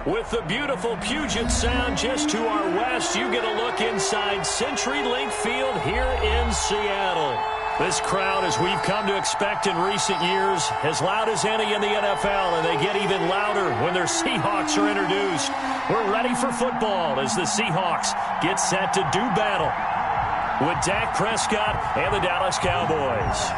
With the beautiful Puget Sound just to our west, you get a look inside CenturyLink Field here in Seattle. This crowd, as we've come to expect in recent years, as loud as any in the NFL, and they get even louder when their Seahawks are introduced. We're ready for football as the Seahawks get set to do battle with Dak Prescott and the Dallas Cowboys.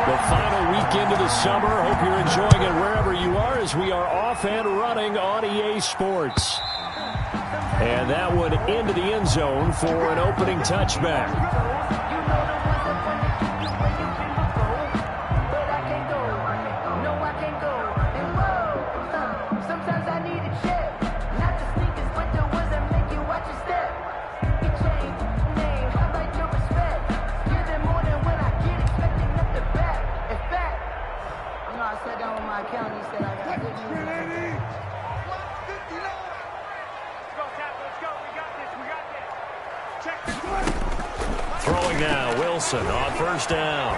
The final weekend of the summer. Hope you're enjoying it wherever you are as we are off and running on EA Sports. And that one into the end zone for an opening touchback. Throwing now, Wilson on first down.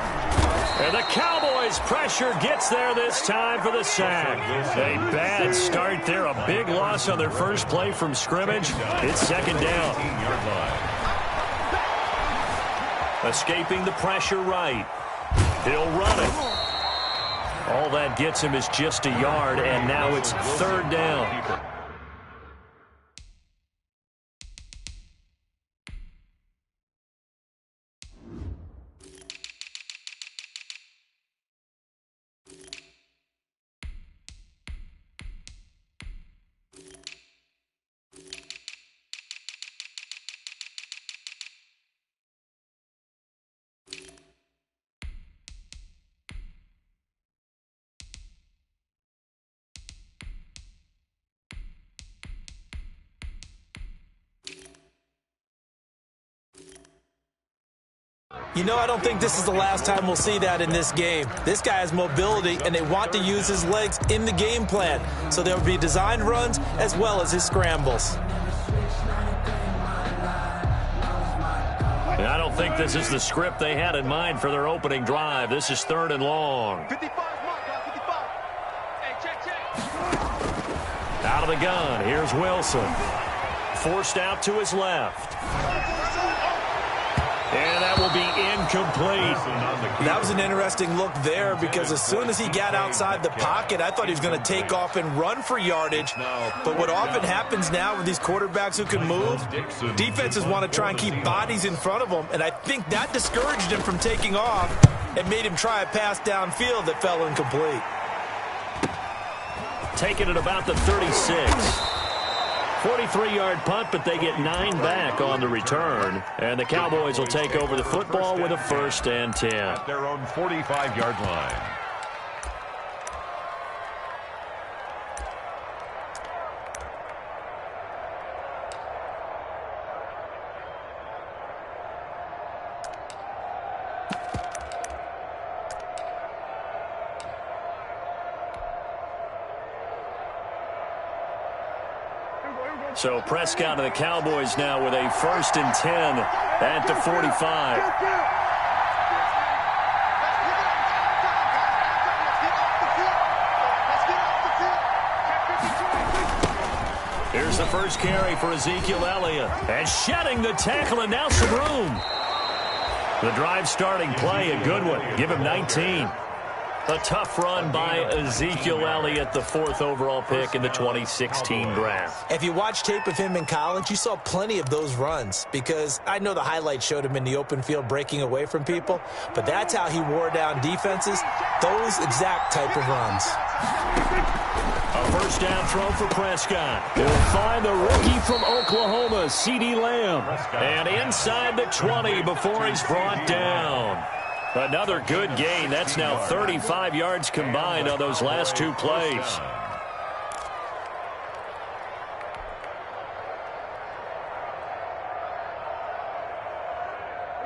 And the Cowboys' pressure gets there this time for the sack. A bad start there, a big loss on their first play from scrimmage. It's second down. Escaping the pressure right. He'll run it. All that gets him is just a yard, and now it's third down. You know, I don't think this is the last time we'll see that in this game. This guy has mobility, and they want to use his legs in the game plan. So there will be designed runs as well as his scrambles. I don't think this is the script they had in mind for their opening drive. This is third and long. 55, mark, 55. Hey, check. Out of the gun, here's Wilson. Forced out to his left. And that will be incomplete. That was an interesting look there because as soon as he got outside the pocket, I thought he was going to take off and run for yardage. But what often happens now with these quarterbacks who can move, defenses want to try and keep bodies in front of them, and I think that discouraged him from taking off and made him try a pass downfield that fell incomplete. Taking it about the 36. 43-yard punt, but they get 9 back on the return. And the Cowboys will take over the football with a 1st and 10. At their own 45-yard line. So Prescott and the Cowboys now with a 1st and 10 at the 45. Here's the first carry for Ezekiel Elliott. And shedding the tackle, and now some room. The drive starting play, a good one. Give him 19. A tough run by Ezekiel Elliott, the 4th overall pick in the 2016 draft. If you watch tape of him in college, you saw plenty of those runs because I know the highlights showed him in the open field breaking away from people, but that's how he wore down defenses, those exact type of runs. A first down throw for Prescott. He'll find the rookie from Oklahoma, CeeDee Lamb. And inside the 20 before he's brought down. Another good gain. That's now 35 yards combined on those last 2 plays.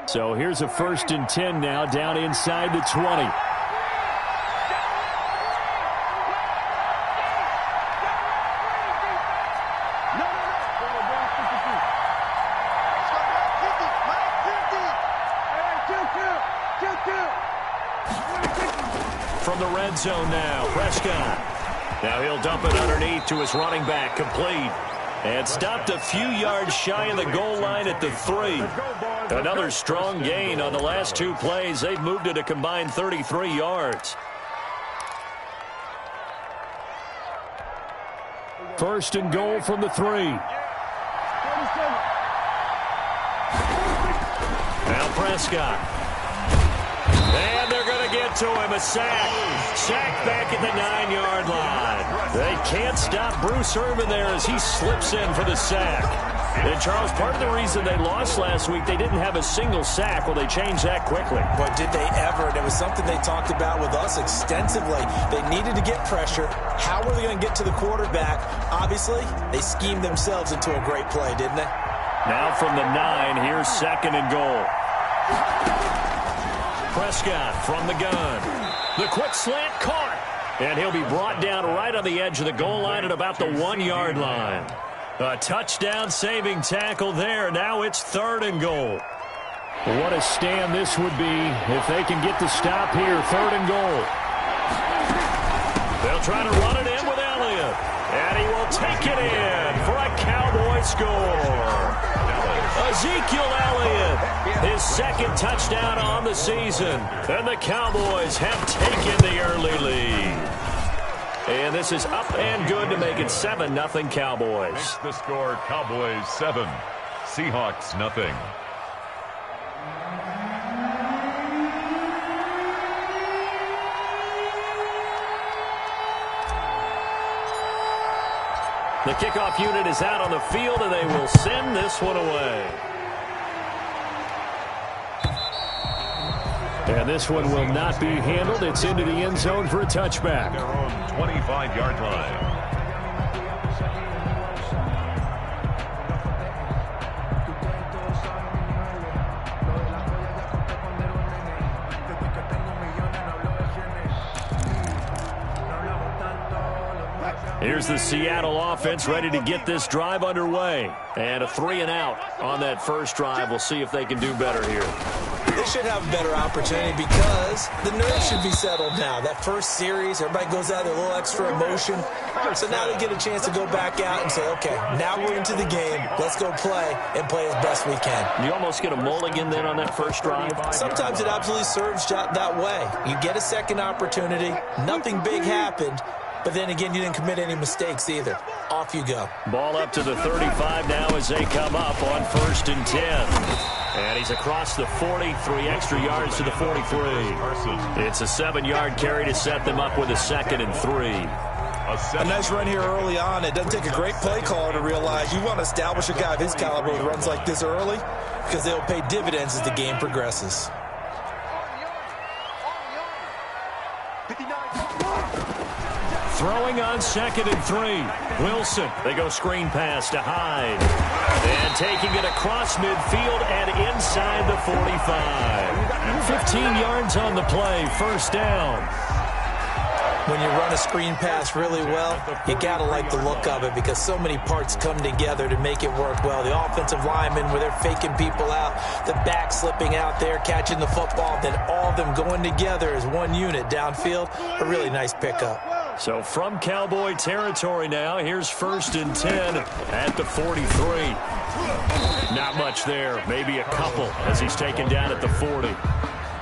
So here's a 1st and 10 now down inside the 20. from the red zone now. Prescott. Now he'll dump it underneath to his running back. Complete. And stopped a few yards shy of the goal line at the 3. Another strong gain on the last 2 plays. They've moved it a combined 33 yards. First and goal from the 3. Now Prescott. And they're going to get to him. A sack. Sack back at the 9-yard line. They can't stop Bruce Irvin there as he slips in for the sack. And, Charles, part of the reason they lost last week, they didn't have a single sack. Well, they changed that quickly. But did they ever? And it was something they talked about with us extensively. They needed to get pressure. How were they going to get to the quarterback? Obviously, they schemed themselves into a great play, didn't they? Now from the 9, here's second and goal. Prescott from the gun. The quick slant caught. And he'll be brought down right on the edge of the goal line at about the 1-yard line. A touchdown-saving tackle there. Now it's third and goal. What a stand this would be if they can get the stop here. Third and goal. They'll try to run it in with Elliott. And he will take it in for a Cowboy score. Ezekiel Elliott, his second touchdown on the season. And the Cowboys have taken the early lead. And this is up and good to make it 7-0 Cowboys. Makes the score Cowboys 7, Seahawks nothing. The kickoff unit is out on the field, and they will send this one away. And this one will not be handled. It's into the end zone for a touchback. Their own 25-yard line. Here's the Seattle offense ready to get this drive underway. And a 3-and-out on that first drive. We'll see if they can do better here. They should have a better opportunity because the nerves should be settled now. That first series, everybody goes out with a little extra emotion. So now they get a chance to go back out and say, okay, now we're into the game. Let's go play and play as best we can. You almost get a mulligan then on that first drive? Sometimes it absolutely serves that way. You get a second opportunity. Nothing big happened. But then again, you didn't commit any mistakes either. Off you go. Ball up to the 35 now as they come up on 1st and 10. And he's across the 40, 3 extra yards to the 43. It's a 7-yard carry to set them up with a 2nd and 3. A nice run here early on. It doesn't take a great play caller to realize you want to establish a guy of his caliber who runs like this early because they'll pay dividends as the game progresses. Throwing on 2nd and 3. Wilson. They go screen pass to Hyde. And taking it across midfield and inside the 45. 15 yards on the play. First down. When you run a screen pass really well, you got to like the look of it because so many parts come together to make it work well. The offensive linemen, where they're faking people out, the back slipping out there, catching the football, then all of them going together as one unit downfield. A really nice pickup. So from Cowboy territory now, here's 1st and 10 at the 43. Not much there, maybe a couple as he's taken down at the 40.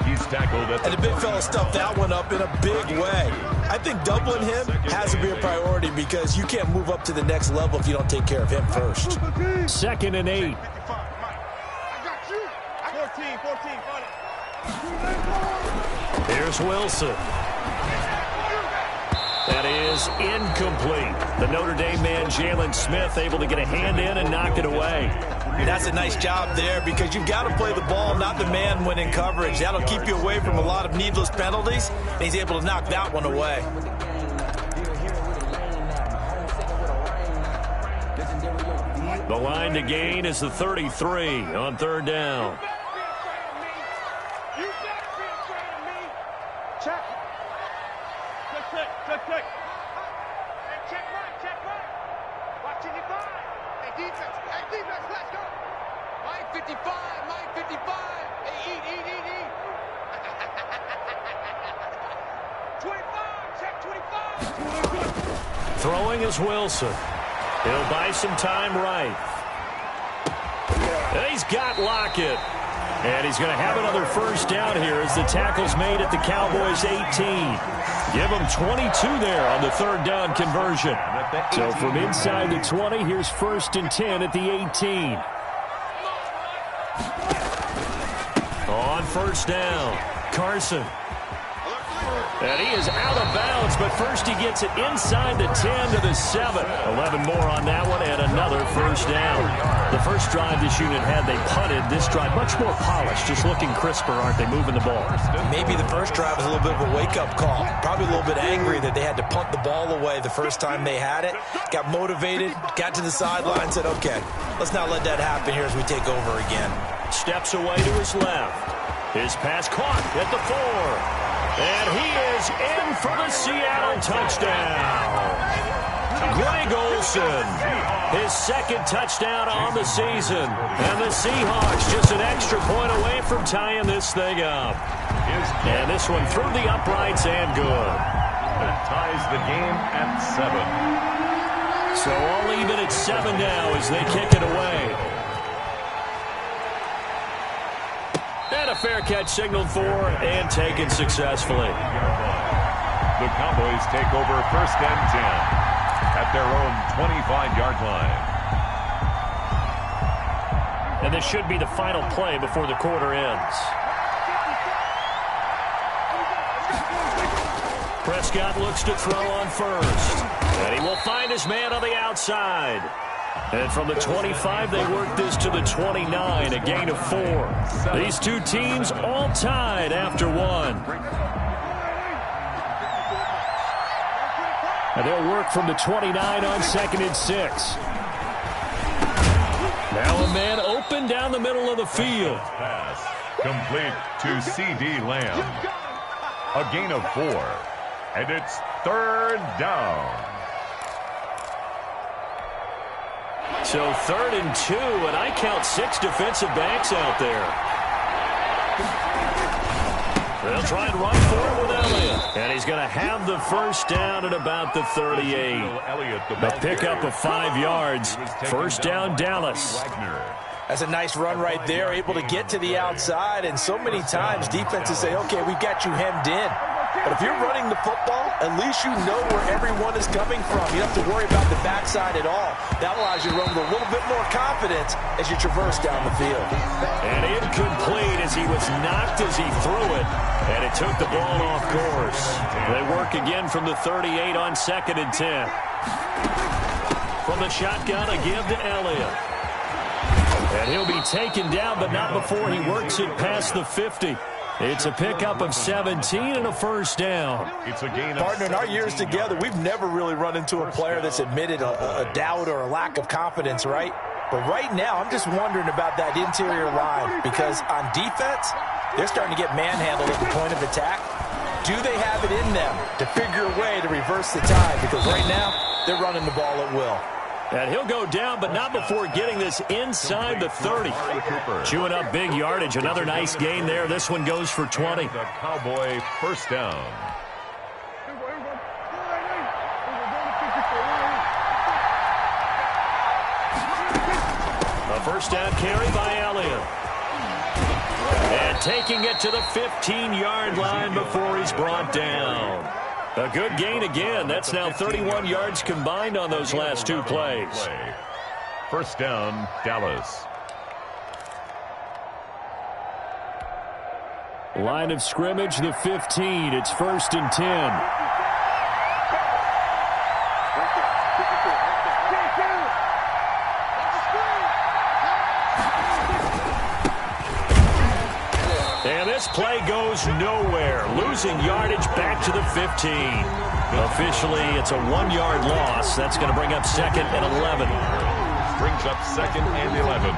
He's tackled at the... And the big fella stuffed that one up in a big way. I think doubling him has to be a priority because you can't move up to the next level if you don't take care of him first. 2nd and 8. Here's Wilson. That is incomplete. The Notre Dame man, Jalen Smith, able to get a hand in and knock it away. That's a nice job there because you've got to play the ball, not the man when in coverage. That'll keep you away from a lot of needless penalties, and he's able to knock that one away. The line to gain is the 33 on 3rd down. Throwing is Wilson. He'll buy some time right. And he's got Lockett. And he's going to have another first down here as the tackle's made at the Cowboys 18. Give him 22 there on the third down conversion. So from inside the 20, here's 1st and 10 at the 18. On first down, Carson. And he is out of bounds, but first he gets it inside the 10 to the 7. 11 more on that one, and another first down. The first drive this unit had, they punted. This drive, much more polished, just looking crisper, aren't they, moving the ball? Maybe the first drive was a little bit of a wake-up call. Probably a little bit angry that they had to punt the ball away the first time they had it. Got motivated, got to the sideline, said, okay, let's not let that happen here as we take over again. Steps away to his left. His pass caught at the 4. And he is in for the Seattle touchdown. Greg Olsen, his second touchdown on the season. And the Seahawks just an extra point away from tying this thing up. And this one through the uprights and good. That ties the game at 7. So all even at 7 now as they kick it away. And a fair catch signaled for and taken successfully. The Cowboys take over 1st and 10 at their own 25-yard line. And this should be the final play before the quarter ends. Prescott looks to throw on first. And he will find his man on the outside. And from the 25, they work this to the 29, a gain of 4. These two teams all tied after 1. And they'll work from the 29 on 2nd and 6. Now a man open down the middle of the field. Pass complete to C.D. Lamb. A gain of 4. And it's 3rd down. So 3rd and 2, and I count 6 defensive backs out there. They'll try and run for it with Elliott. And he's going to have the first down at about the 38. A pickup of 5 yards. First down, Dallas. That's a nice run right there, able to get to the outside. And so many times defenses say, okay, we've got you hemmed in. But if you're running the football, at least you know where everyone is coming from. You don't have to worry about the backside at all. That allows you to run with a little bit more confidence as you traverse down the field. And incomplete as he was knocked as he threw it. And it took the ball off course. They work again from the 38 on 2nd and 10. From the shotgun, a give to Elliott. And he'll be taken down, but not before he works it past the 50. It's a pickup of 17 and a first down. It's a gain of Partner, in our years together, we've never really run into a player that's admitted a doubt or a lack of confidence, right? But right now, I'm just wondering about that interior line because on defense, they're starting to get manhandled at the point of attack. Do they have it in them to figure a way to reverse the tide? Because right now, they're running the ball at will. And he'll go down, but not before getting this inside the 30. Chewing up big yardage. Another nice gain there. This one goes for 20. the Cowboy first down. A first down carry by Elliott. And taking it to the 15-yard line before he's brought down. A good gain again. That's now 31 yards combined on those last 2 plays. First down, Dallas. Line of scrimmage, the 15. It's 1st and 10. And this play goes nowhere. Losing yardage back to the 15. Officially, it's a 1-yard loss. That's going to bring up 2nd and 11. Brings up 2nd and 11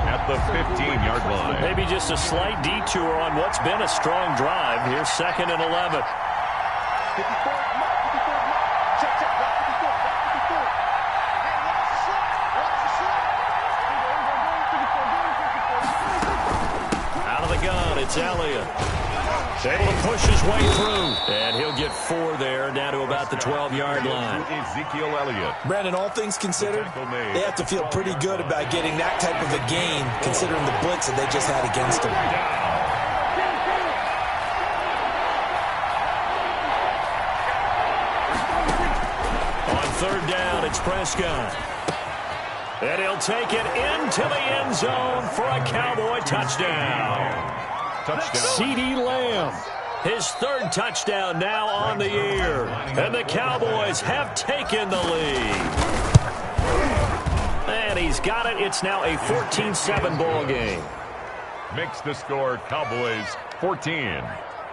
at the 15-yard line. Maybe just a slight detour on what's been a strong drive. Here's 2nd and 11. the gun, it's Elliott. Able to push his way through. And he'll get 4 there, down to about the 12-yard line. Ezekiel Elliott. Brandon, all things considered, they have to feel pretty good about getting that type of a gain, considering the blitz that they just had against them. On 3rd down, it's Prescott. And he'll take it into the end zone for a Cowboy touchdown. CeeDee Lamb, his 3rd touchdown now on the year. And the Cowboys have taken the lead. And he's got it. It's now a 14-7 ball game. Makes the score Cowboys 14,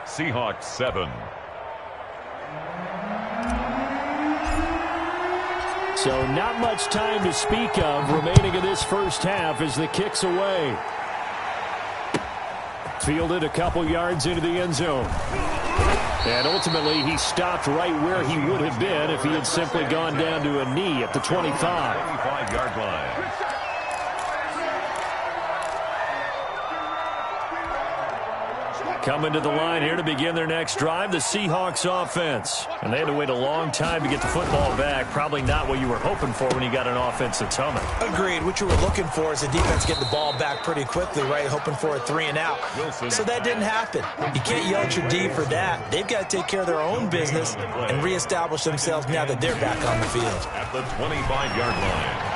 Seahawks 7. So not much time to speak of remaining in this first half as the kick's away. Fielded a couple yards into the end zone. And ultimately, he stopped right where he would have been if he had simply gone down to a knee at the 25. 25-yard line. Coming to the line here to begin their next drive, the Seahawks offense. And they had to wait a long time to get the football back. Probably not what you were hoping for when you got an offense that's humming. Agreed. What you were looking for is the defense getting the ball back pretty quickly, right? Hoping for a 3-and-out. So that didn't happen. You can't yell at your D for that. They've got to take care of their own business and reestablish themselves now that they're back on the field. At the 25-yard line.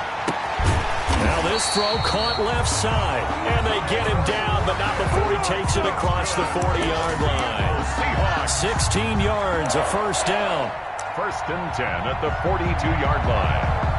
Now this throw caught left side. And they get him down, but not before he takes it across the 40-yard line. 16 yards, a first down. 1st and 10 at the 42-yard line.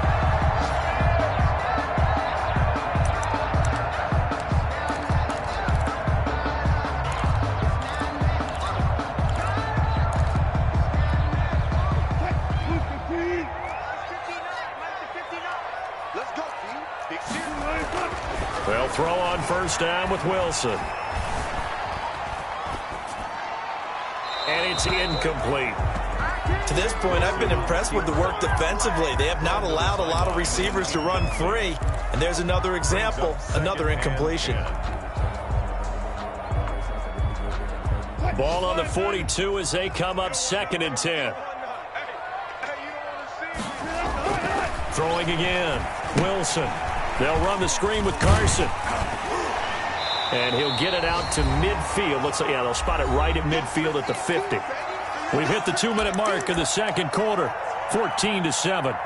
They'll throw on 1st down with Wilson. And it's incomplete. To this point, I've been impressed with the work defensively. They have not allowed a lot of receivers to run free. And there's another example, another incompletion. Ball on the 42 as they come up 2nd and 10. Throwing again. Wilson. They'll run the screen with Carson. And he'll get it out to midfield. Looks like, yeah, they'll spot it right at midfield at the 50. We've hit the 2-minute mark of the 2nd quarter. 14-7.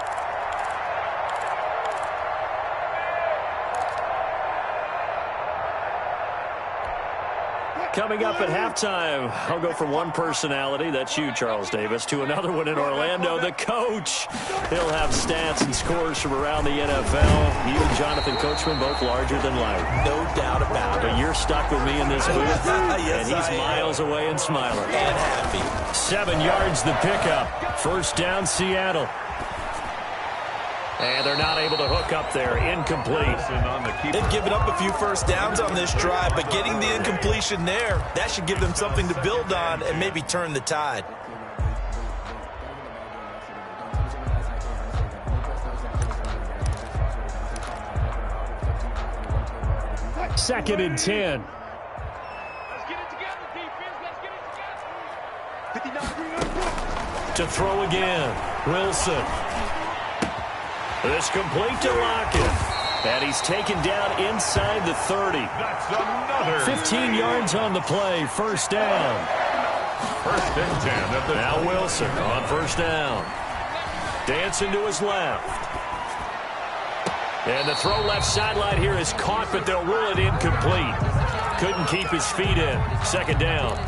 Coming up at halftime, I'll go from one personality, that's you, Charles Davis, to another one in Orlando, the coach. He'll have stats and scores from around the NFL. You and Jonathan Coachman, both larger than life. No doubt about it. But you're stuck with me in this booth, yes, and he's miles away and smiling. And happy. 7 yards the pickup. 1st down, Seattle. And they're not able to hook up there. Incomplete. They've given up a few first downs on this drive, but getting the incompletion there, that should give them something to build on and maybe turn the tide. Second and 10. Let's get it together, defense. Let's get it together. To throw again. Wilson. This complete to Lockett. And he's taken down inside the 30. That's another. 15 yards on the play. 1st down. 1st and 10 at the. Now Wilson on 1st down. Dancing to his left. And the throw left sideline here is caught, but they'll rule it incomplete. Couldn't keep his feet in. 2nd down.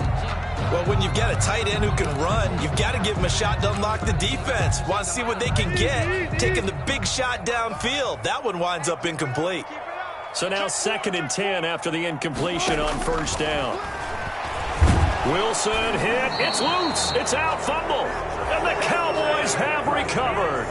Well, when you've got a tight end who can run, you've got to give him a shot to unlock the defense. Want to see what they can get. Taking the big shot downfield. That one winds up incomplete. So now 2nd and 10 after the incompletion on 1st down. Wilson hit. It's loose. It's out. Fumble. And the Cowboys have recovered.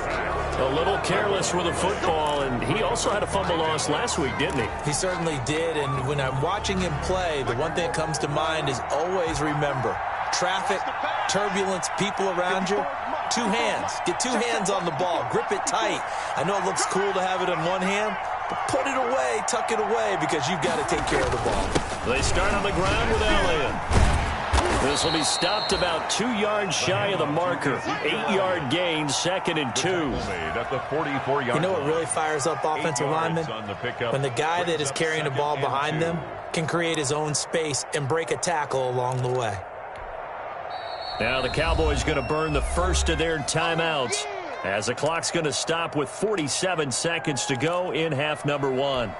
A little careless with the football, and he also had a fumble loss last week, didn't he? He certainly did, and when I'm watching him play, the one thing that comes to mind is always remember, traffic, turbulence, people around you, 2 hands. Get 2 hands on the ball. Grip it tight. I know it looks cool to have it in one hand, But put it away, tuck it away, because you've got to take care of the ball. They start on the ground with Elliott. This will be stopped about 2 yards shy of the marker. 8-yard gain, 2nd and 2. You know what really fires up offensive linemen? When the guy that is carrying the ball behind them can create his own space and break a tackle along the way. Now the Cowboys going to burn the first of their timeouts as the clock's going to stop with 47 seconds to go in half number 1.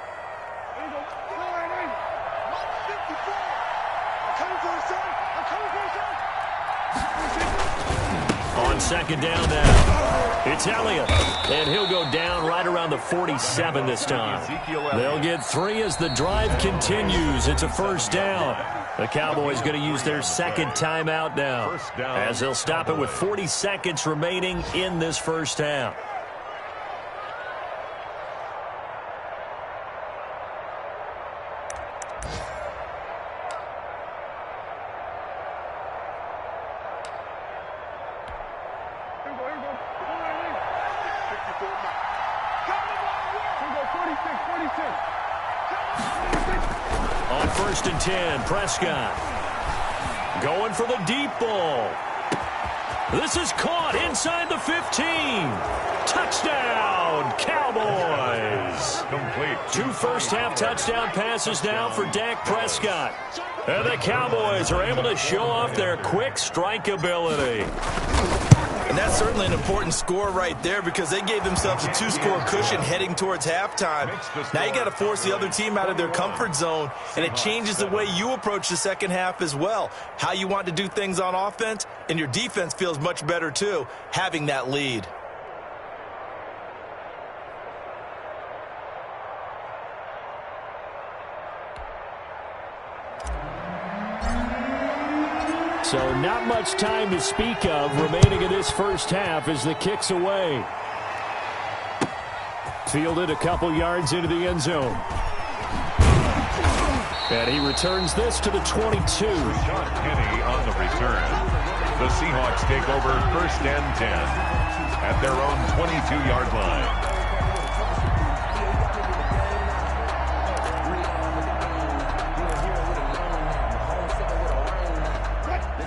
On second down now, it's Elliott, and he'll go down right around the 47 this time. They'll get 3 as the drive continues. It's a first down. The Cowboys going to use their second timeout now, as they'll stop it with 40 seconds remaining in this first half. On 1st and 10, Prescott going for the deep ball. This is caught inside the 15. Touchdown, Cowboys. Complete. 2 first-half touchdown passes now for Dak Prescott. And the Cowboys are able to show off their quick strike ability. And that's certainly an important score right there, because they gave themselves a 2-score cushion heading towards halftime. Now you got to force the other team out of their comfort zone, and it changes the way you approach the second half as well. How you want to do things on offense, and your defense feels much better too, having that lead. So not much time to speak of remaining in this first half as the kick's away. Fielded a couple yards into the end zone. And he returns this to the 22. Sean Kenny on the return. The Seahawks take over 1st and 10 at their own 22-yard line.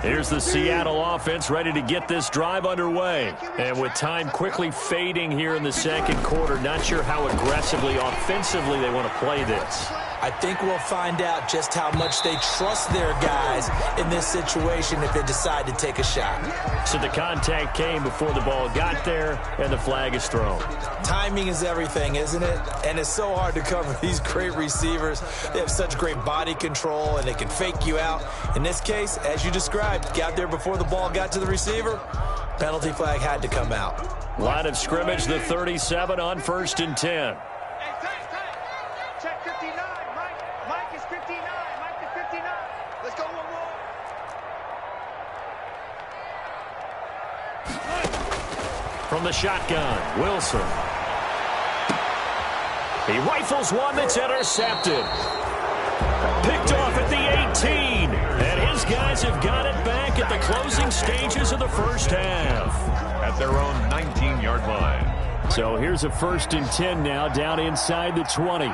Here's the Seattle offense ready to get this drive underway. And with time quickly fading here in the second quarter, not sure how aggressively, offensively they want to play this. I think we'll find out just how much they trust their guys in this situation if they decide to take a shot. So the contact came before the ball got there, and the flag is thrown. Timing is everything, isn't it? And it's so hard to cover these great receivers. They have such great body control, and they can fake you out. In this case, as you described, got there before the ball got to the receiver. Penalty flag had to come out. Line of scrimmage, the 37 on 1st and 10. Check 59. Mike is 59. Mike is 59. Let's go one more. From the shotgun, Wilson. He rifles one that's intercepted. Picked off at the 18. And his guys have got it back at the closing stages of the first half. At their own 19-yard line. So here's a 1st and 10 now, down inside the 20.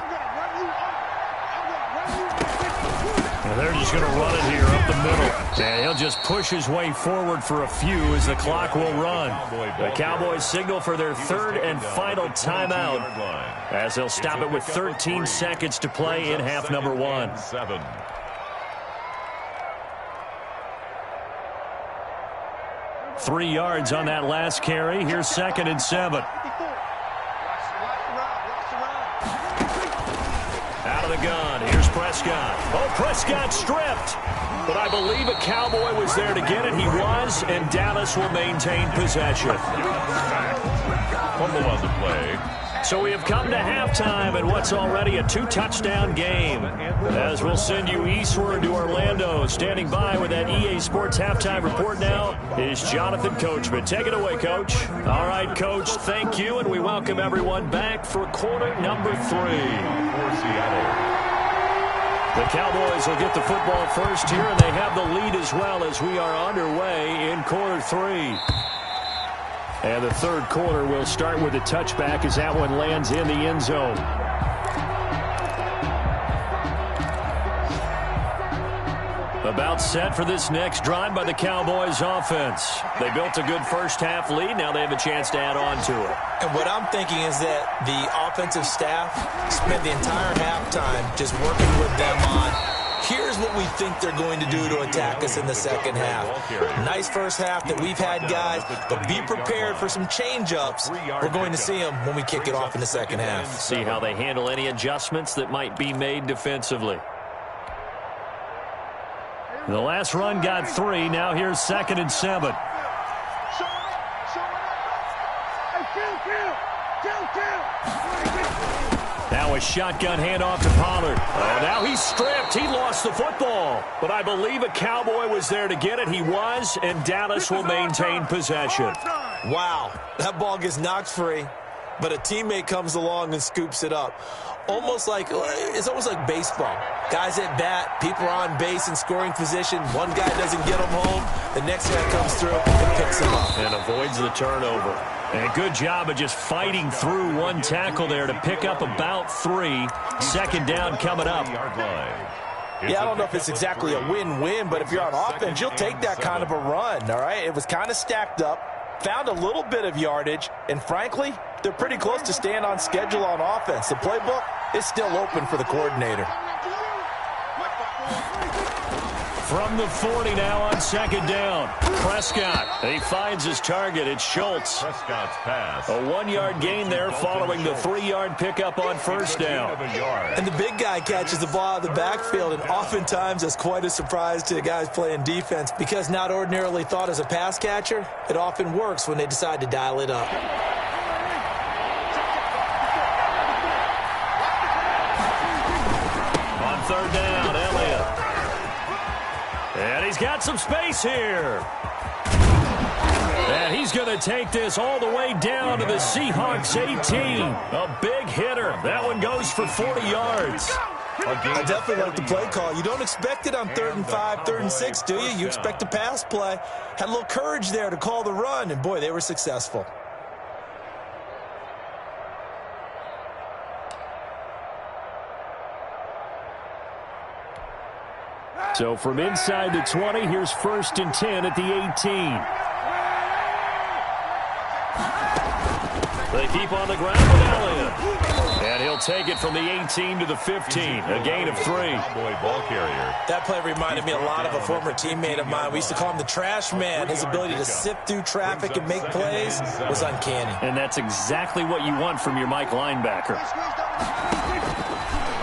And they're just going to run it here up the middle. And he'll just push his way forward for a few as the clock will run. The Cowboys signal for their 3rd and final timeout as they'll stop it with 13 seconds to play in half number 1. 3 yards on that last carry. Here's 2nd and 7. Out of the gun. Here's Prescott. Oh, Prescott stripped. But I believe a Cowboy was there to get it. He was, and Dallas will maintain possession. Fumble on the play. So we have come to halftime in what's already a 2-touchdown game. As we'll send you eastward to Orlando. Standing by with that EA Sports halftime report now is Jonathan Coachman. Take it away, Coach. All right, Coach, thank you, and we welcome everyone back for quarter number 3. For Seattle. The Cowboys will get the football first here, and they have the lead as well as we are underway in quarter 3. And the third quarter will start with a touchback as that one lands in the end zone. About set for this next drive by the Cowboys offense. They built a good first-half lead. Now they have a chance to add on to it. And what I'm thinking is that the offensive staff spent the entire halftime just working with them on, here's what we think they're going to do to attack us in the second half. Nice first half that we've had, guys, but be prepared for some change-ups. We're going to see them when we kick it off in the second half. See how they handle any adjustments that might be made defensively. The last run got 3. Now here's 2nd and 7. Now a shotgun handoff to Pollard. Oh, now he's stripped. He lost the football. But I believe a Cowboy was there to get it. He was, and Dallas will maintain possession. Wow, that ball gets knocked free, but a teammate comes along and scoops it up. It's almost like baseball. Guys at bat, people are on base in scoring position. One guy doesn't get them home. The next guy comes through and picks him up. And avoids the turnover. And a good job of just fighting through one tackle there to pick up about 3. 2nd down coming up. Yeah, I don't know if it's exactly a win-win, but if you're on offense, you'll take that kind of a run, all right? It was kind of stacked up, found a little bit of yardage, and frankly, they're pretty close to staying on schedule on offense. The playbook is still open for the coordinator. From the 40 now on 2nd down. Prescott, he finds his target. It's Schultz. Prescott's pass. A 1-yard gain there following the 3-yard pickup on 1st down. And the big guy catches the ball out of the backfield, and oftentimes that's quite a surprise to the guys playing defense because not ordinarily thought as a pass catcher, it often works when they decide to dial it up. On 3rd down, Elliott. And he's got some space here. And he's going to take this all the way down to the Seahawks 18. A big hitter. That one goes for 40 yards. I definitely like the play call. You don't expect it on 3rd and 5, 3rd and 6, do you? You expect a pass play. Had a little courage there to call the run, and boy, they were successful. So from inside the 20, here's 1st and 10 at the 18. They keep on the ground with Elliott. And he'll take it from the 18 to the 15, a gain of 3. Ball carrier. That play reminded me a lot of a former teammate of mine. We used to call him the trash man. His ability to sift through traffic and make plays was uncanny. And that's exactly what you want from your Mike linebacker.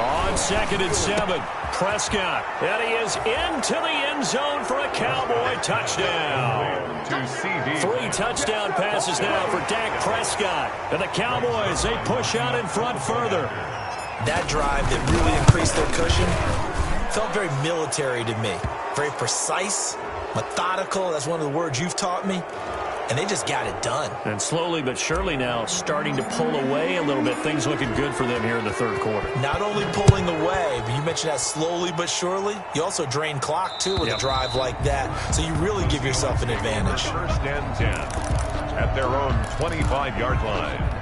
On 2nd and 7, Prescott. And he is into the end zone for a Cowboy touchdown. 3 touchdown passes now for Dak Prescott. And the Cowboys, they push out in front further. That drive that really increased their cushion felt very military to me. Very precise, methodical. That's one of the words you've taught me. And they just got it done. And slowly but surely now starting to pull away a little bit. Things looking good for them here in the 3rd quarter. Not only pulling away, but you mentioned that slowly but surely. You also drain clock, too, with a drive like that. So you really give yourself an advantage. 1st and 10 at their own 25-yard line.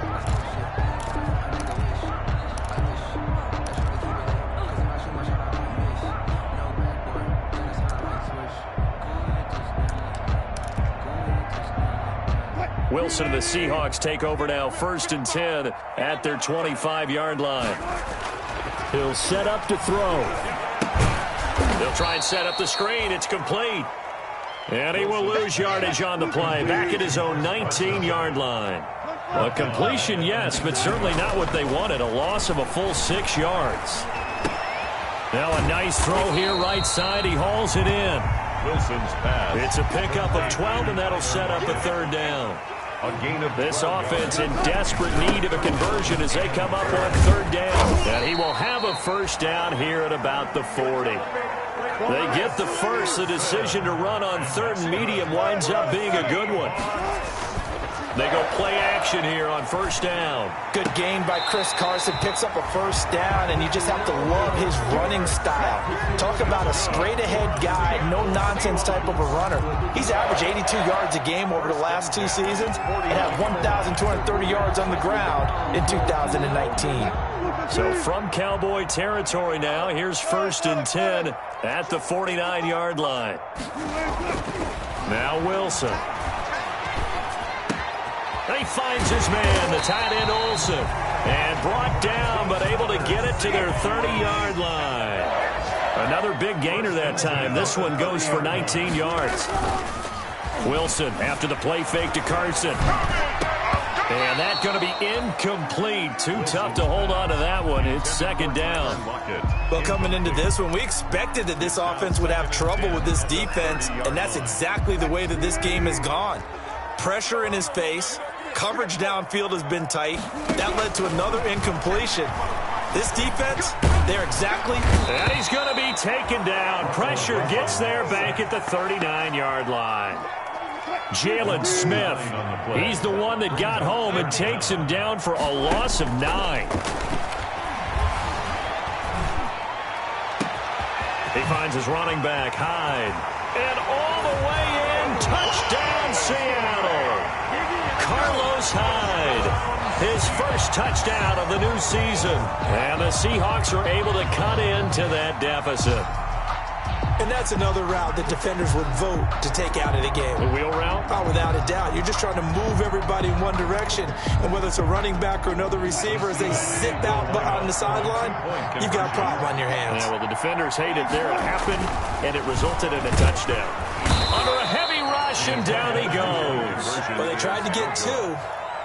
Wilson and the Seahawks take over now, 1st and 10 at their 25-yard line. He'll set up to throw. They'll try and set up the screen. It's complete. And he will lose yardage on the play, back at his own 19-yard line. A completion, yes, but certainly not what they wanted. A loss of a full 6 yards. Now a nice throw here, right side. He hauls it in. Wilson's pass. It's a pickup of 12, and that'll set up a 3rd down. A gain of this offense in desperate need of a conversion as they come up on 3rd down. And he will have a 1st down here at about the 40. They get the first. The decision to run on 3rd and medium winds up being a good one. They go play action here on 1st down. Good gain by Chris Carson. Picks up a 1st down, and you just have to love his running style. Talk about a straight-ahead guy, no-nonsense type of a runner. He's averaged 82 yards a game over the last 2 seasons and had 1,230 yards on the ground in 2019. So from Cowboy territory now, here's 1st and 10 at the 49-yard line. Now Wilson. He finds his man, the tight end Olsen, and brought down, but able to get it to their 30-yard line. Another big gainer that time. This one goes for 19 yards. Wilson after the play fake to Carson. And that's going to be incomplete. Too tough to hold on to that one. It's 2nd down. Well, coming into this one, we expected that this offense would have trouble with this defense, and that's exactly the way that this game has gone. Pressure in his face. Coverage downfield has been tight. That led to another incompletion. This defense, they're exactly. And he's going to be taken down. Pressure gets there back at the 39-yard line. Jalen Smith, he's the one that got home and takes him down for a loss of 9. He finds his running back, Hyde. And all the way in, touchdown Seattle. Carlos Hyde. His first touchdown of the new season. And the Seahawks are able to cut into that deficit. And that's another route that defenders would vote to take out of the game. The wheel route? Oh, without a doubt. You're just trying to move everybody in one direction. And whether it's a running back or another receiver, as they sit out on the sideline, you've got a problem on your hands. Yeah, well, the defenders hate it there. It happened, and it resulted in a touchdown. Under a heavy rush, and down he goes. Well, they tried to get 2.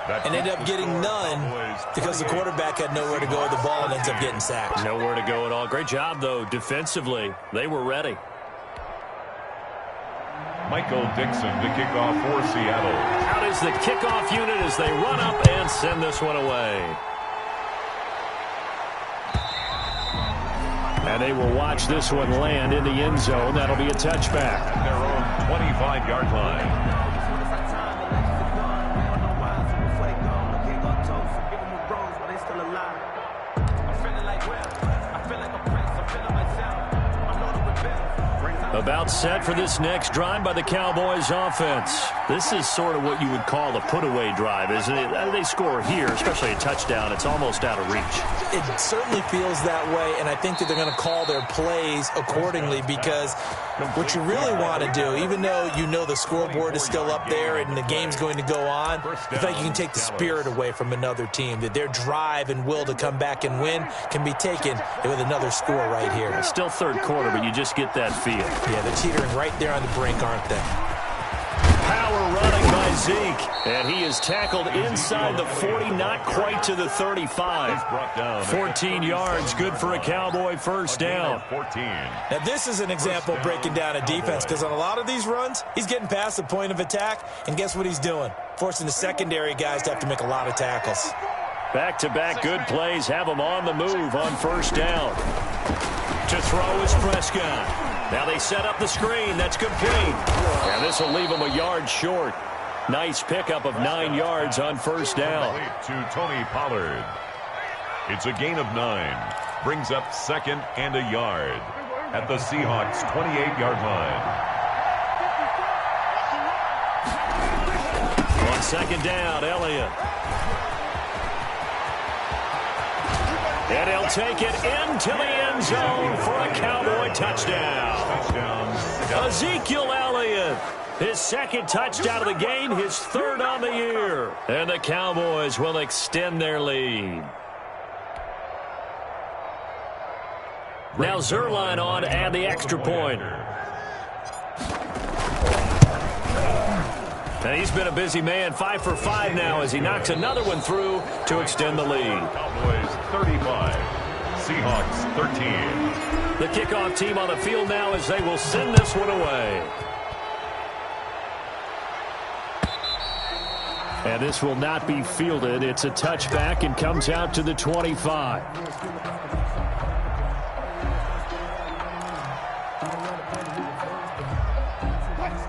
And ended up getting none because the quarterback had nowhere to go with the ball and ends up getting sacked. Nowhere to go at all. Great job, though, defensively. They were ready. Michael Dixon to kick off for Seattle. Out is the kickoff unit as they run up and send this one away. And they will watch this one land in the end zone. That'll be a touchback. At their own 25-yard line. About set for this next drive by the Cowboys offense. This is sort of what you would call a put-away drive, isn't it? They score here, especially a touchdown. It's almost out of reach. It certainly feels that way, and I think that they're going to call their plays accordingly because what you really want to do, even though you know the scoreboard is still up there and the game's going to go on, the fact you can take the spirit away from another team, that their drive and will to come back and win can be taken with another score right here. It's still 3rd quarter, but you just get that feel. Yeah, they're teetering right there on the brink, aren't they? Power running by Zeke, and he is tackled inside the 40, not quite to the 35. 14 yards, good for a Cowboy first down. Now, this is an example of breaking down a defense because on a lot of these runs, he's getting past the point of attack, and guess what he's doing? Forcing the secondary guys to have to make a lot of tackles. Back-to-back good plays have him on the move on first down. To throw is Prescott. Now they set up the screen. That's complete. And this will leave him a yard short. Nice pickup of 9 yards on first down. To Tony Pollard. It's a gain of 9. Brings up 2nd and a yard at the Seahawks' 28-yard line. On 2nd down, Elliott. And he'll take it into the end zone for a Cowboy touchdown. Ezekiel Elliott, his 2nd touchdown of the game, his 3rd on the year. And the Cowboys will extend their lead. Now Zerline on to add the extra point. And he's been a busy man, 5 for 5 now as he knocks another one through to extend the lead. Cowboys 35, Seahawks 13. The kickoff team on the field now as they will send this one away. And this will not be fielded. It's a touchback and comes out to the 25.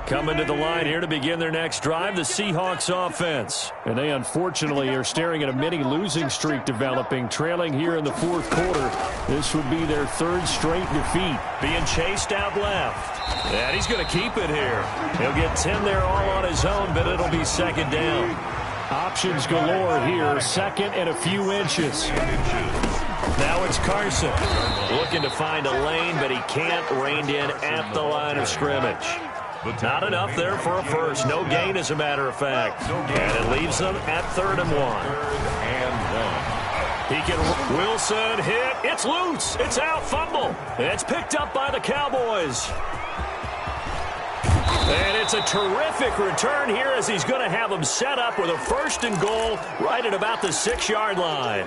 Coming to the line here to begin their next drive, the Seahawks offense. And they unfortunately are staring at a mini losing streak developing, trailing here in the 4th quarter. This would be their 3rd straight defeat. Being chased out left. And he's going to keep it here. He'll get 10 there all on his own, but it'll be 2nd down. Options galore here, 2nd and a few inches. Now it's Carson looking to find a lane, but he can't. Reined in at the line of scrimmage. Not enough there for a first. No gain, as a matter of fact. And it leaves them at 3rd and 1. He can. Wilson hit. It's loose. It's out. Fumble. It's picked up by the Cowboys. And it's a terrific return here as he's going to have them set up with a 1st and goal right at about the 6-yard line.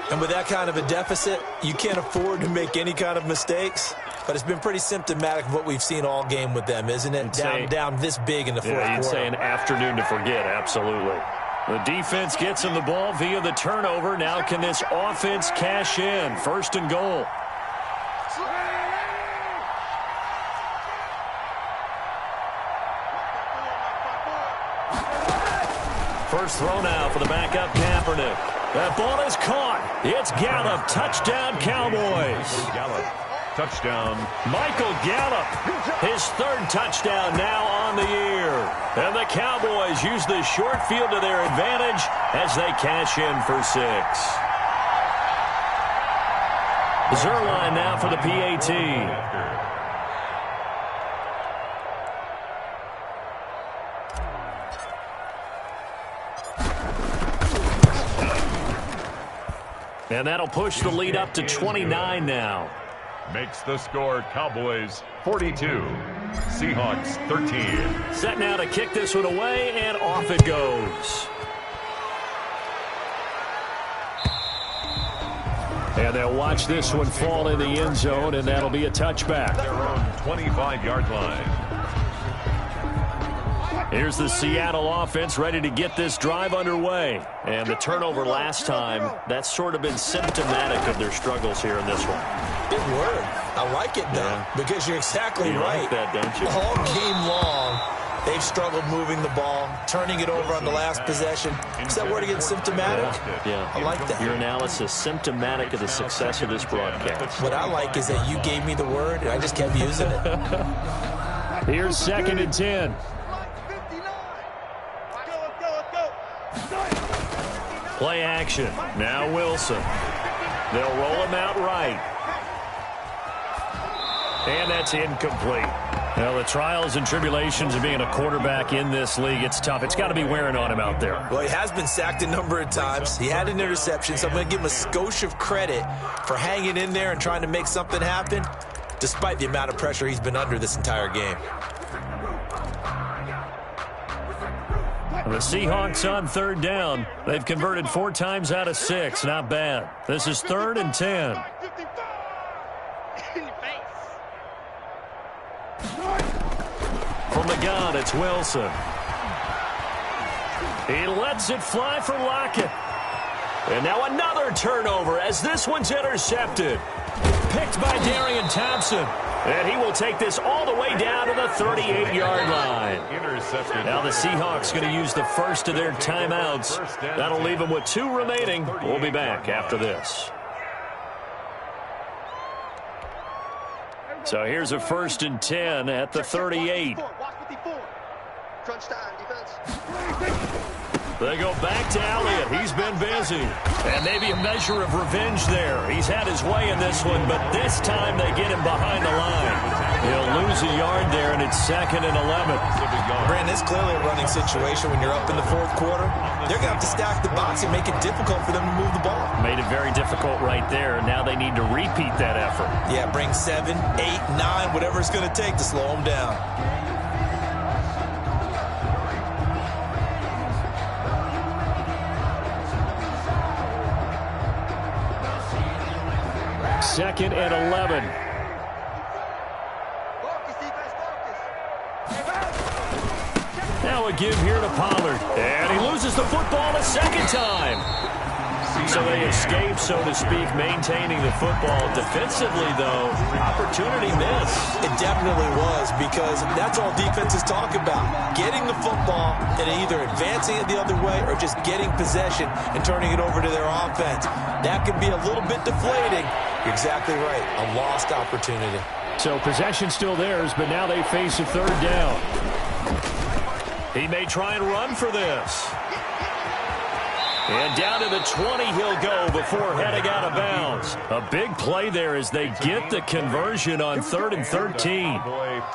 And with that kind of a deficit, you can't afford to make any kind of mistakes. But it's been pretty symptomatic of what we've seen all game with them, isn't it? Down this big in the fourth quarter. You'd say an afternoon to forget, absolutely. The defense gets him the ball via the turnover. Now can this offense cash in? 1st and goal. First throw now for the backup Kaepernick. That ball is caught. It's Gallup. Touchdown, Cowboys. Gallup. Touchdown. Michael Gallup. His 3rd touchdown now on the year. And the Cowboys use the short field to their advantage as they cash in for 6. Zerline now for the PAT. And that'll push the lead up to 29 now. Makes the score Cowboys 42, Seahawks 13. Set now to kick this one away, and off it goes. And they'll watch this one fall in the end zone, and that'll be a touchback. Their own 25-yard line. Here's the Seattle offense ready to get this drive underway. And the turnover last time, that's sort of been symptomatic of their struggles here in this one. Big word. I like it, though, because you're exactly right. Like that, don't you? All game long, they've struggled moving the ball, turning it over on the last possession. Is that word again, symptomatic? Yeah. I like that. Your analysis, symptomatic of the success of this broadcast. What I like is that you gave me the word, and I just kept using it. Here's 2nd and 10. Play action. Now Wilson. They'll roll him out right. And that's incomplete. Well, the trials and tribulations of being a quarterback in this league, it's tough. It's got to be wearing on him out there. Well, he has been sacked a number of times. He had an interception, so I'm going to give him a skosh of credit for hanging in there and trying to make something happen, despite the amount of pressure he's been under this entire game. The Seahawks on 3rd down. They've converted 4 times out of 6. Not bad. This is 3rd and 10. From the gun, it's Wilson. He lets it fly for Lockett. And now another turnover as this one's intercepted. Picked by Darian Thompson. And he will take this all the way down to the 38-yard line. Intercepted. Now the Seahawks going to use the first of their timeouts. That'll leave them with 2 remaining. We'll be back after this. So here's a 1st and 10 at the 38. Crunch time, defense. They go back to Elliott. He's been busy. And maybe a measure of revenge there. He's had his way in this one, but this time they get him behind the line. He'll lose a yard there, and it's 2nd and 11. Brandon, it's clearly a running situation when you're up in the 4th quarter. They're going to have to stack the box and make it difficult for them to move the ball. Made it very difficult right there. Now they need to repeat that effort. Yeah, bring 7, 8, 9, whatever it's going to take to slow them down. Second and 11. Now a give here to Pollard. And he loses the football a 2nd time. So they escape, so to speak, maintaining the football. Defensively, though, opportunity missed. It definitely was, because that's all defenses talk about. Getting the football and either advancing it the other way or just getting possession and turning it over to their offense. That can be a little bit deflating. You're exactly right. A lost opportunity. So possession still theirs, but now they face a 3rd down. He may try and run for this. And down to the 20 he'll go before heading out of bounds. A big play there as they get the conversion on 3rd and 13.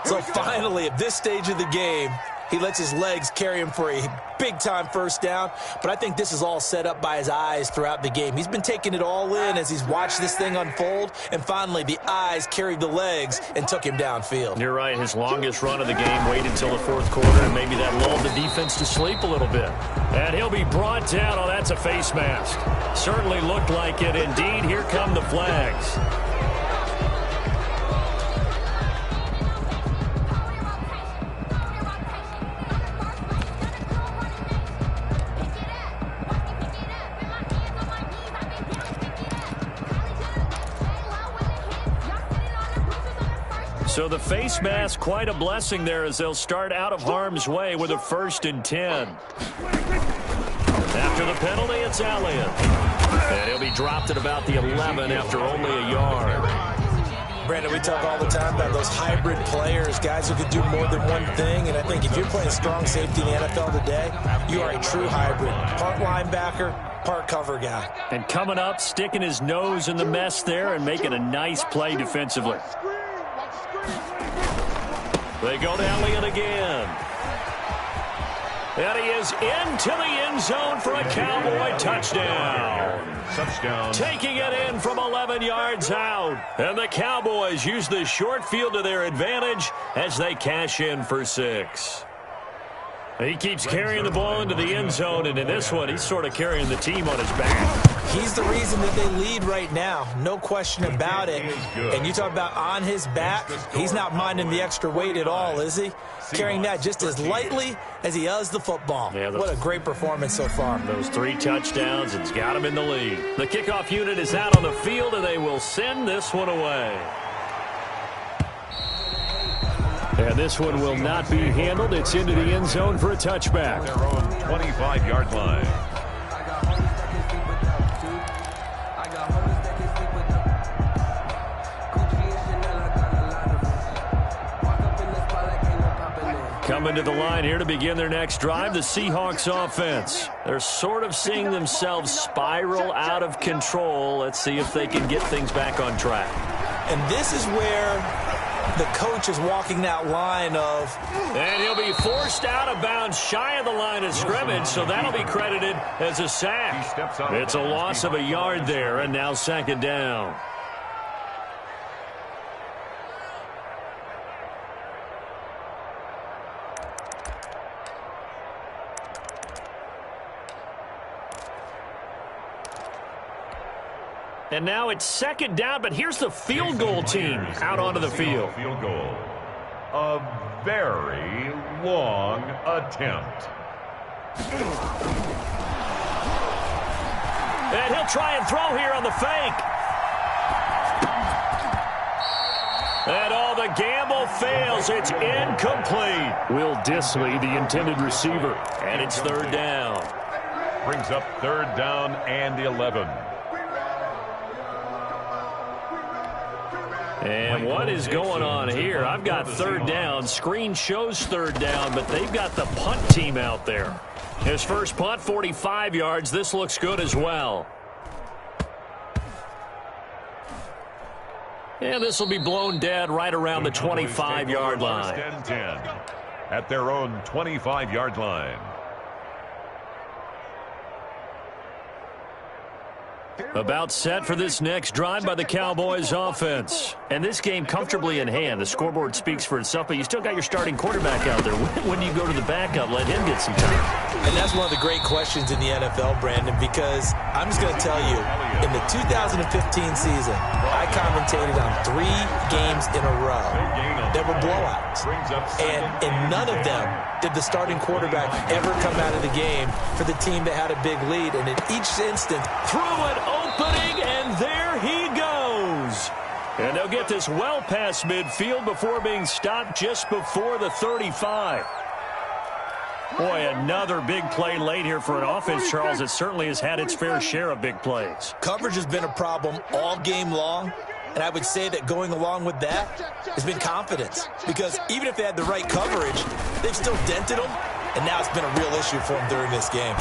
So finally, at this stage of the game, he lets his legs carry him for a big-time first down. But I think this is all set up by his eyes throughout the game. He's been taking it all in as he's watched this thing unfold. And finally, the eyes carried the legs and took him downfield. You're right. His longest run of the game waited until the 4th quarter, and maybe that lulled the defense to sleep a little bit. And he'll be brought down. Oh, that's a face mask. Certainly looked like it. Indeed, here come the flags. So the face mask, quite a blessing there as they'll start out of harm's way with a 1st and 10. After the penalty, it's Elliott. And he'll be dropped at about the 11 after only a yard. Brandon, we talk all the time about those hybrid players, guys who can do more than one thing. And I think if you're playing strong safety in the NFL today, you are a true hybrid. Part linebacker, part cover guy. And coming up, sticking his nose in the mess there and making a nice play defensively. They go to Elliott again. And he is into the end zone for a Cowboy touchdown. Taking it in from 11 yards out. And the Cowboys use the short field to their advantage as they cash in for 6. He keeps carrying the ball into the end zone, and in this one, he's sort of carrying the team on his back. He's the reason that they lead right now. No question about it. And you talk about on his back, he's not minding the extra weight at all, is he? Carrying that just as lightly as he does the football. Yeah, what a great performance so far. Those 3 touchdowns, it's got him in the lead. The kickoff unit is out on the field, and they will send this one away. And this one will not be handled. It's into the end zone for a touchback. Their own 25-yard line. Coming to the line here to begin their next drive, the Seahawks offense. They're sort of seeing themselves spiral out of control. Let's see if they can get things back on track. And this is where the coach is walking that line of... And he'll be forced out of bounds shy of the line of scrimmage, so that'll be credited as a sack. It's a loss of a yard there, and now 2nd down. And now it's 2nd down, but here's the field goal team out onto the field. Field goal. A very long attempt. And he'll try and throw here on the fake. And all the gamble fails. It's incomplete. Will Disley, the intended receiver. And it's 3rd down. Brings up 3rd down and 11. And what is going on here? I've got 3rd down. Screen shows 3rd down, but they've got the punt team out there. His first punt, 45 yards. This looks good as well. And this will be blown dead right around the 25-yard line. 1st and 10 at their own 25-yard line. About set for this next drive by the Cowboys offense. And this game comfortably in hand. The scoreboard speaks for itself, but you still got your starting quarterback out there. When do you go to the backup? Let him get some time. And that's one of the great questions in the NFL, Brandon, because I'm just going to tell you, in the 2015 season, I commentated on 3 games in a row that were blowouts. And in none of them did the starting quarterback ever come out of the game for the team that had a big lead. And in each instance, threw it opening, and there he goes. And they'll get this well past midfield before being stopped just before the 35. Boy, another big play late here for an offense, Charles, that certainly has had its fair share of big plays. Coverage has been a problem all game long, and I would say that going along with that has been confidence. Because even if they had the right coverage, they've still dented them, and now it's been a real issue for them during this game.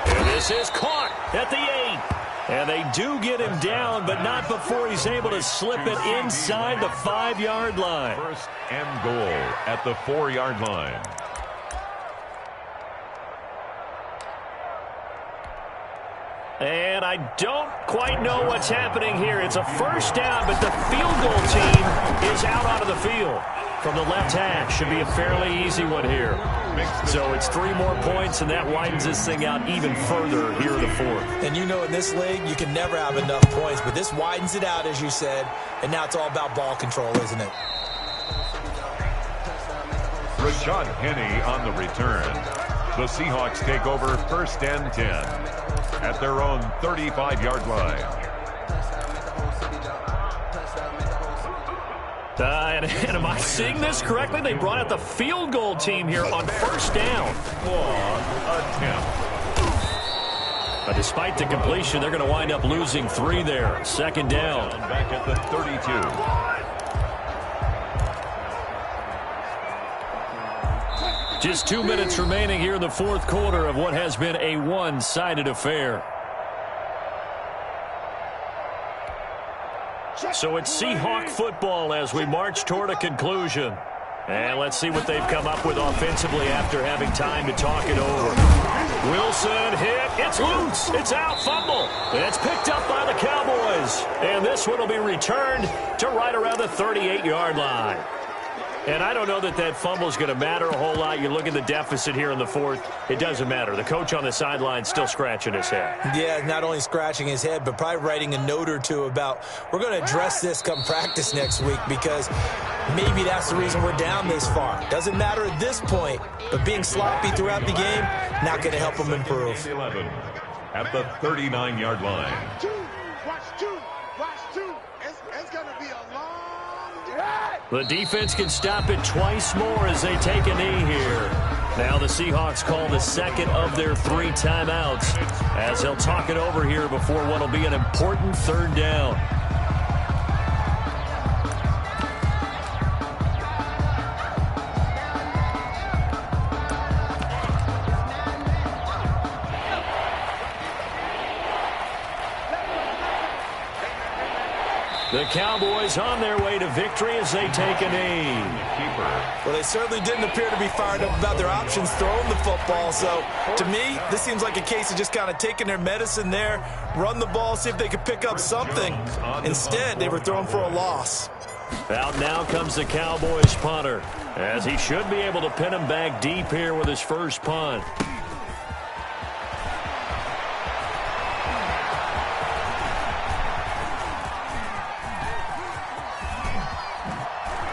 And this is caught at the 8. And they do get him down, but not before he's able to slip it inside the 5-yard line. First and goal at the 4-yard line. And I don't quite know what's happening here. It's a first down, but the field goal team is out onto the field. From the left hash, should be a fairly easy one here. So it's 3 more points, and that widens this thing out even further here in the 4th. And you know in this league, you can never have enough points, but this widens it out, as you said, and now it's all about ball control, isn't it? Rashad Penny on the return. The Seahawks take over first and 10 at their own 35-yard line. And am I seeing this correctly? They brought out the field goal team here on first down. But despite the completion, they're going to wind up losing 3 there. Second down. Back at the 32. Just 2 minutes remaining here in the 4th quarter of what has been a one-sided affair. So it's Seahawk football as we march toward a conclusion. And let's see what they've come up with offensively after having time to talk it over. Wilson hit. It's loose. It's out. Fumble. And it's picked up by the Cowboys. And this one will be returned to right around the 38-yard line. And I don't know that that fumble is going to matter a whole lot. You look at the deficit here in the 4th. It doesn't matter. The coach on the sideline still scratching his head. Yeah, not only scratching his head, but probably writing a note or two about we're going to address this come practice next week because maybe that's the reason we're down this far. Doesn't matter at this point, but being sloppy throughout the game, not going to help them improve. 11 at the 39-yard line. Watch two. It's going to be a long day. The defense can stop it twice more as they take a knee here. Now the Seahawks call the second of their 3 timeouts as they'll talk it over here before what will be an important 3rd down. The Cowboys on their way to victory as they take a knee. Well, they certainly didn't appear to be fired up about their options throwing the football. So, to me, this seems like a case of just kind of taking their medicine there, run the ball, see if they could pick up something. Instead, they were throwing for a loss. Out now comes the Cowboys punter, as he should be able to pin him back deep here with his first punt.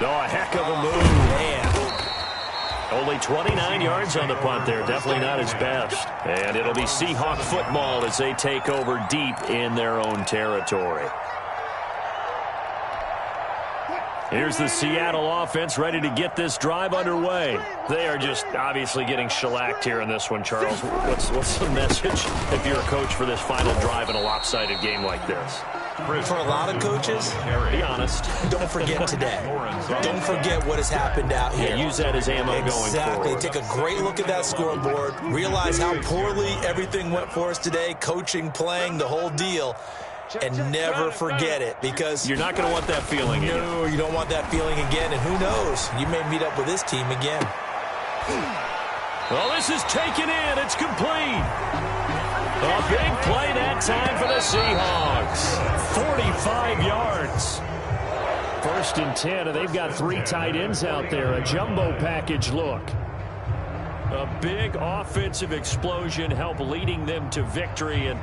Oh, a heck of a move. Man. Only 29 yards on the punt there. Definitely not his best. And it'll be Seahawk football as they take over deep in their own territory. Here's the Seattle offense ready to get this drive underway. They are just obviously getting shellacked here in this one, Charles. What's the message if you're a coach for this final drive in a lopsided game like this? For a lot of coaches, be honest. Don't forget today. Don't forget what has happened out here. Yeah, use that as ammo going forward. Exactly. Take a great look at that scoreboard. Realize how poorly everything went for us today. Coaching, playing, the whole deal. And never forget it because you're not going to want that feeling again. No, you don't want that feeling again. And who knows? You may meet up with this team again. Well, this is taken in. It's complete. A big play that time for the Seahawks. 45 yards. 1st and 10, and they've got 3 tight ends out there. A jumbo package look. A big offensive explosion helped leading them to victory. And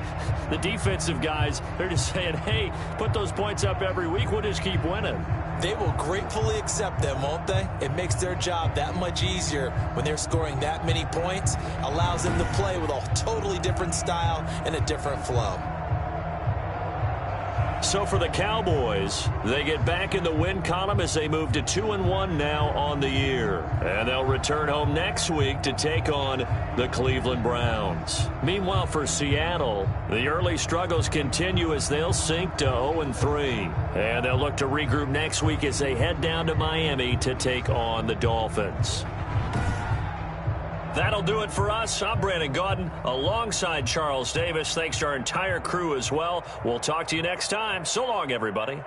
the defensive guys, they're just saying, hey, put those points up every week. We'll just keep winning. They will gratefully accept them, won't they? It makes their job that much easier when they're scoring that many points. Allows them to play with a totally different style and a different flow. So for the Cowboys, they get back in the win column as they move to 2-1 now on the year. And they'll return home next week to take on the Cleveland Browns. Meanwhile, for Seattle, the early struggles continue as they'll sink to 0-3. And they'll look to regroup next week as they head down to Miami to take on the Dolphins. That'll do it for us. I'm Brandon Gaudin alongside Charles Davis. Thanks to our entire crew as well. We'll talk to you next time. So long, everybody.